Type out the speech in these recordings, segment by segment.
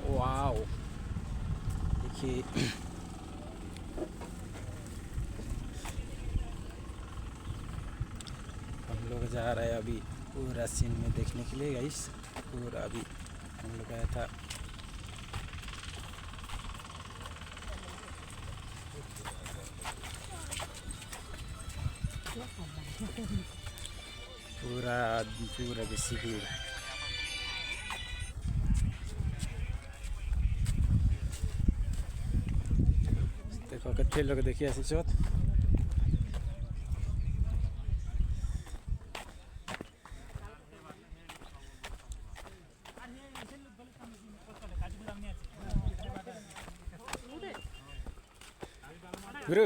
Wow देखिए हम लोग जा रहे हैं अभी पूरा सीन में देखने के लिए गाइस। पूरा अभी हम लोग आया था पूरा बेसी भीड़। देखो कितने लोग देखिए ऐसी चौथ गुरु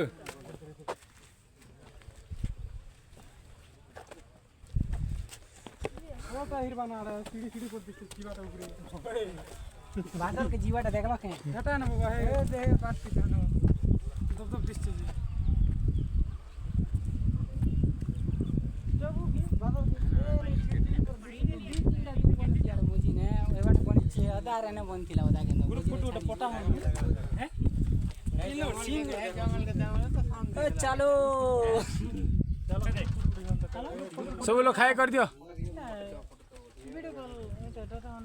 बना रहा है सीढ़ी सीढ़ी पर जीवाटा ऊपर बादल के जीवाटा देखला के हटा ना बाबा हे देख बात की जानो दब दब दिसते जी जब की बादल यार मोजी ने एबाट बनी छे आधार ने बनथिला ओदा के ग्रुप फोटो पटा हैं इलो सिंग जंगल के जंगल तो सामने चलो सब लोग खाए कर दियो वीडियो कॉल डाटा ऑन